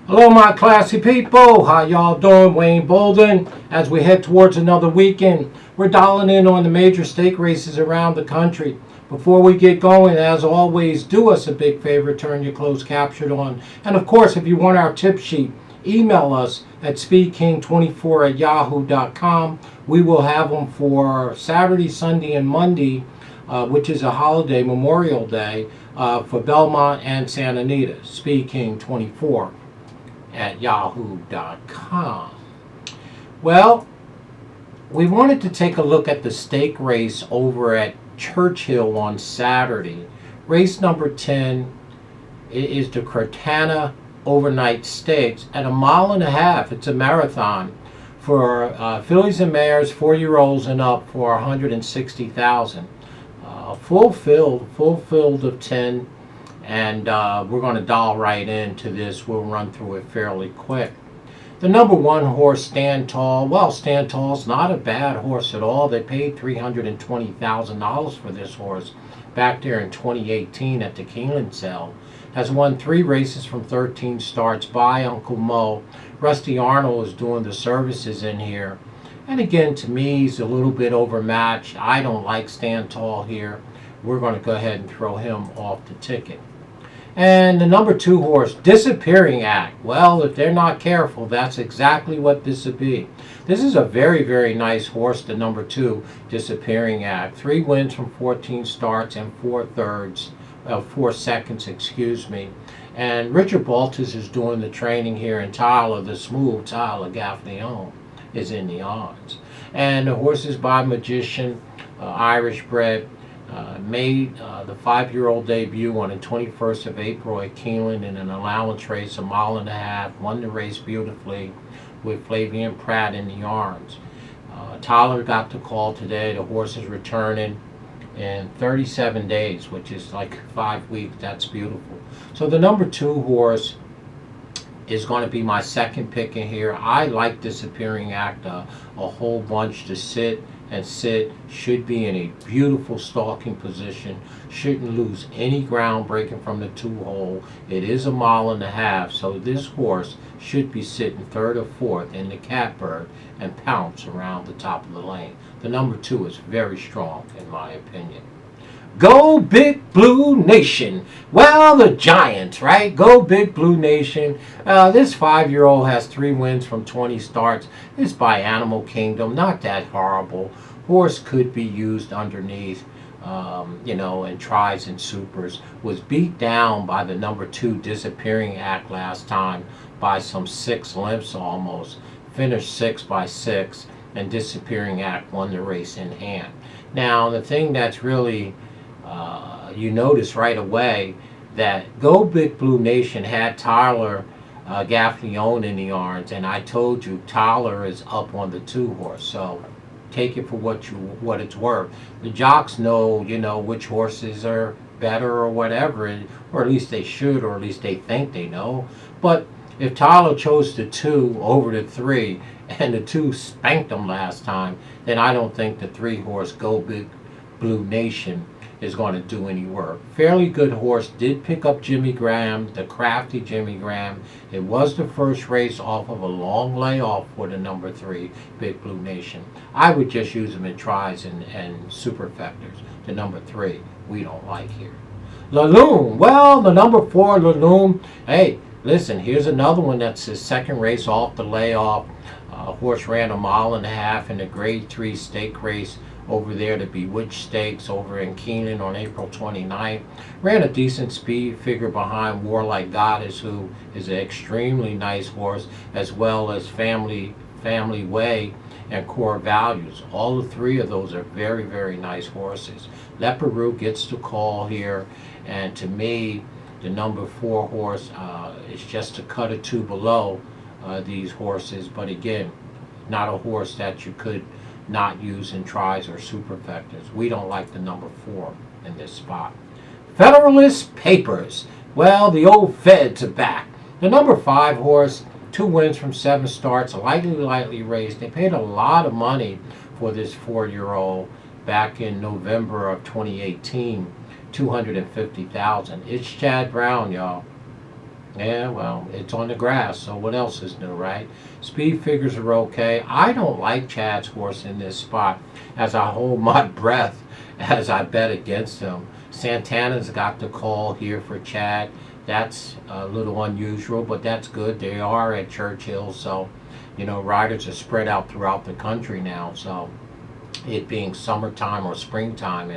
Hello, my classy people. How y'all doing? Wayne Bolden. As we head towards another weekend, we're dialing in on the major stake races around the country. Before we get going, as always, do us a big favor, turn your closed caption on. And of course, if you want our tip sheet, email us at speedking24@yahoo.com. We will have them for Saturday, Sunday, and Monday, which is a holiday, Memorial Day, for Belmont and Santa Anita. speedking24@yahoo.com. Well, we wanted to take a look at the stake race over at Churchill on Saturday. Race number 10 is the Neertana Overnight Stakes at 1.5 miles. It's a marathon for fillies and mares, 4-year-olds and up, for 160,000. Full field of 10, and we're going to dial right into this. We'll run through it fairly quick. The number 1 horse, Stand Tall. Well, Stand Tall's not a bad horse at all. They paid $320,000 for this horse back there in 2018 at the Keeneland sale. Has won 3 races from 13 starts by Uncle Mo. Rusty Arnold is doing the services in here. And again, to me, he's a little bit overmatched. I don't like Stand Tall here. We're going to go ahead and throw him off the ticket. And the number 2 horse, Disappearing Act. Well, if they're not careful, that's exactly what this would be. This is a very, very nice horse, the number 2, Disappearing Act. 3 wins from 14 starts and 4 seconds, excuse me. And Richard Baltus is doing the training here, and Tyler, the smooth Tyler Gaffney is in the odds. And the horse is by Magician, Irish bred. Made the 5-year-old debut on the 21st of April at Keeneland in an allowance race, 1.5 miles. Won the race beautifully with Flavian Pratt in the arms. Tyler got the call today. The horse is returning in 37 days, which is like 5 weeks. That's beautiful. So the number 2 horse is going to be my second pick in here. I like Disappearing Act a whole bunch. To sit and sit, should be in a beautiful stalking position, shouldn't lose any ground breaking from the 2-hole. It is 1.5 miles, so this horse should be sitting 3rd or 4th in the catbird and pounce around the top of the lane. The number 2 is very strong in my opinion. Go Big Blue Nation. Well, the Giants, right? Go Big Blue Nation. This 5-year-old has 3 wins from 20 starts. It's by Animal Kingdom. Not that horrible. Horse could be used underneath, in tries and supers. Was beat down by the number 2 Disappearing Act last time by some 6 lengths almost. Finished 6 by 6, and Disappearing Act won the race in hand. Now, the thing that's really you notice right away that Go Big Blue Nation had Tyler Gaffney in the arms, and I told you Tyler is up on the 2 horse, so take it for what it's worth. The jocks know, which horses are better or whatever, or at least they should, or at least they think they know. But if Tyler chose the 2 over the 3, and the 2 spanked them last time, then I don't think the 3 horse Go Big Blue Nation is going to do any work. Fairly good horse. Did pick up Jimmy Graham, the crafty Jimmy Graham. It was the first race off of a long layoff for the number 3 Big Blue Nation. I would just use them in tries and superfectors. The number 3 we don't like here. Loom. Well, the number 4 Loom. Hey, listen, here's another one that's his second race off the layoff. Horse ran 1.5 miles in the grade 3 stake race over there, the Bewitched Stakes over in Keeneland on April 29th. Ran a decent speed figure behind Warlike Goddess, who is an extremely nice horse, as well as Family Way and Core Values. All 3 of those are very, very nice horses. Leparoo gets the call here, and to me, the number 4 horse is just a cut or 2 below these horses, but again, not a horse that you could not use in tries or superfectors. We don't like the number 4 in this spot. Federalist Papers. Well, the old Feds are back. The number 5 horse, 2 wins from 7 starts, lightly raised. They paid a lot of money for this 4-year-old back in November of 2018, $250,000. It's Chad Brown, y'all. Yeah, well, it's on the grass, so what else is new, right? Speed figures are okay. I don't like Chad's horse in this spot as I hold my breath as I bet against him. Santana's got the call here for Chad. That's a little unusual, but that's good. They are at Churchill, so, riders are spread out throughout the country now, so it being summertime or springtime,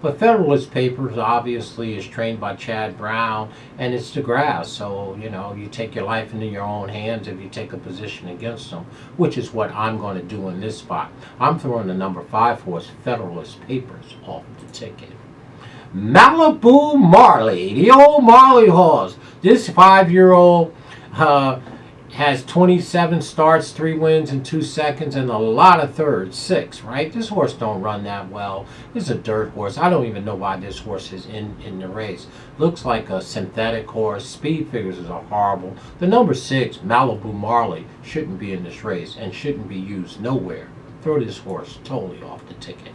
But Federalist Papers obviously is trained by Chad Brown, and it's the grass. So, you take your life into your own hands if you take a position against them, which is what I'm going to do in this spot. I'm throwing the number 5 horse, Federalist Papers, off the ticket. Malibu Marley, the old Marley horse. This 5-year-old has 27 starts, 3 wins in 2 seconds, and a lot of thirds, 6, right? This horse don't run that well. This is a dirt horse. I don't even know why this horse is in the race. Looks like a synthetic horse. Speed figures are horrible. The number 6, Malibu Marley, shouldn't be in this race and shouldn't be used nowhere. Throw this horse totally off the ticket.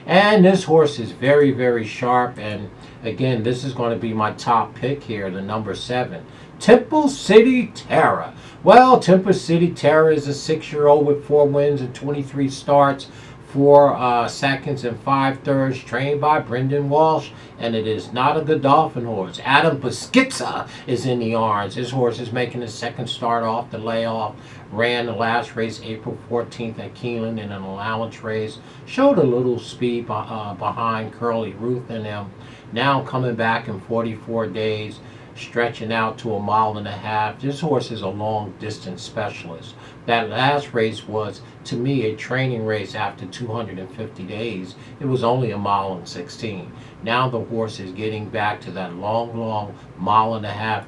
And this horse is very, very sharp. And again, this is going to be my top pick here, the number 7. Temple City Terror. Well, Temple City Terror is a 6-year-old with 4 wins and 23 starts, 4 seconds and 5 thirds, trained by Brendan Walsh, and it is not a Godolphin horse. Adam Beschizza is in the arms. This horse is making his second start off the layoff. Ran the last race April 14th at Keeneland in an allowance race. Showed a little speed behind Curly Ruth and them. Now coming back in 44 days. Stretching out to 1.5 miles. This horse is a long distance specialist. That last race was, to me, a training race after 250 days. It was only 1.16 miles. Now the horse is getting back to that long 1.5 mile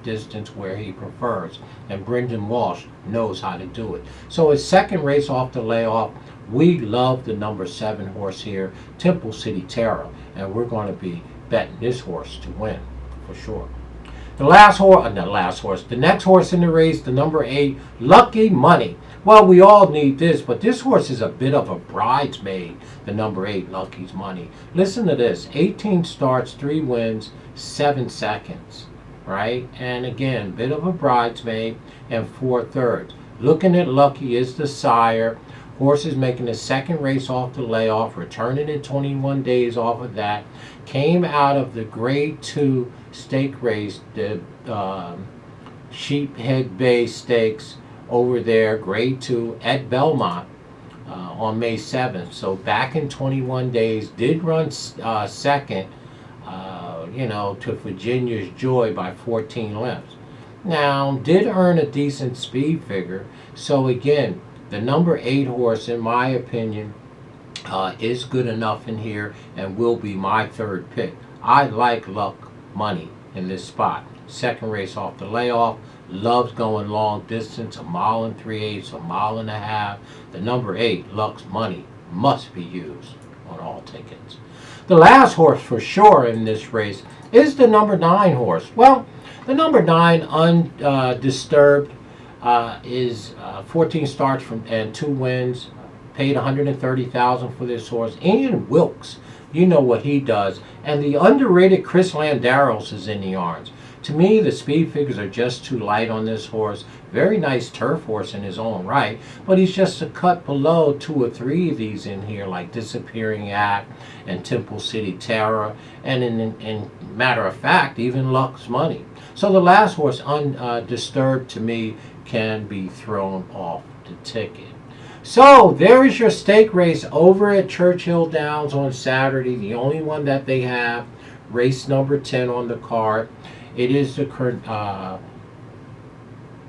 distance where he prefers. And Brendan Walsh knows how to do it. So his second race off the layoff, we love the number 7 horse here, Temple City Terror. And we're going to be betting this horse to win for sure. The next horse in the race, the number 8, Lucky Money. Well, we all need this, but this horse is a bit of a bridesmaid, the number 8, Lucky's Money. Listen to this, 18 starts, 3 wins, 7 seconds, right? And again, bit of a bridesmaid and 4 thirds. Looking at Lucky is the sire. Horse is making his second race off the layoff, returning in 21 days off of that. Came out of the Grade 2 stake race, the Sheephead Bay Stakes over there, Grade 2 at Belmont on May 7th. So back in 21 days, did run second, to Virginia's Joy by 14 lengths. Now, did earn a decent speed figure. So again, the number 8 horse, in my opinion, is good enough in here and will be my third pick. I like Luck Money in this spot. Second race off the layoff. Loves going long distance, 1 3/8 miles, 1.5 miles. The number 8, Luck's Money, must be used on all tickets. The last horse for sure in this race is the number 9 horse. Well, the number 9, Undisturbed, is 14 starts and 2 wins. Paid $130,000 for this horse. Ian Wilkes, you know what he does. And the underrated Chris Landaros is in the arms. To me, the speed figures are just too light on this horse. Very nice turf horse in his own right, but he's just a cut below 2 or 3 of these in here, like Disappearing Act and Temple City Terror, and in matter of fact, even Luck's Money. So the last horse, Undisturbed, to me, can be thrown off the ticket. So there is your stake race over at Churchill Downs on Saturday, the only one that they have, race number 10 on the card. It is the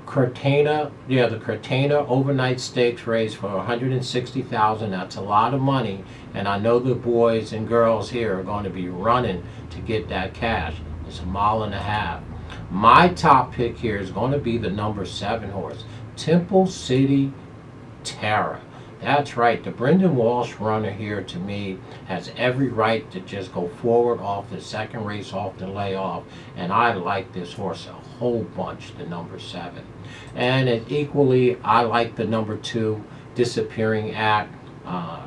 Neertana overnight stakes race for $160,000. That's a lot of money, and I know the boys and girls here are going to be running to get that cash. It's 1.5 miles. My top pick here is going to be the number 7 horse, Temple City Terror. That's right, the Brendan Walsh runner here, to me, has every right to just go forward off the second race off the layoff, and I like this horse a whole bunch, the number 7. And equally, I like the number 2, Disappearing Act.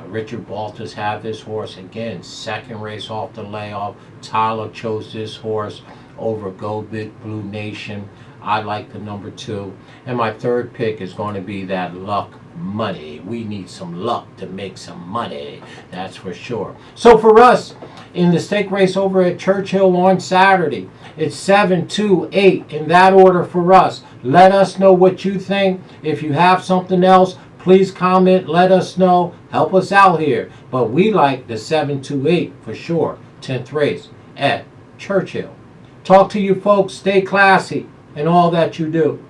Richard Baltas have this horse again, second race off the layoff. Tyler chose this horse. over Go Big Blue Nation. I like the number 2. And my third pick is going to be that Luck Money. We need some luck to make some money. That's for sure. So for us, in the stake race over at Churchill on Saturday, it's 7, 2, 8 in that order for us. Let us know what you think. If you have something else, please comment. Let us know. Help us out here. But we like the 7, 2, 8 for sure. 10th race at Churchill. Talk to you folks. Stay classy and all that you do.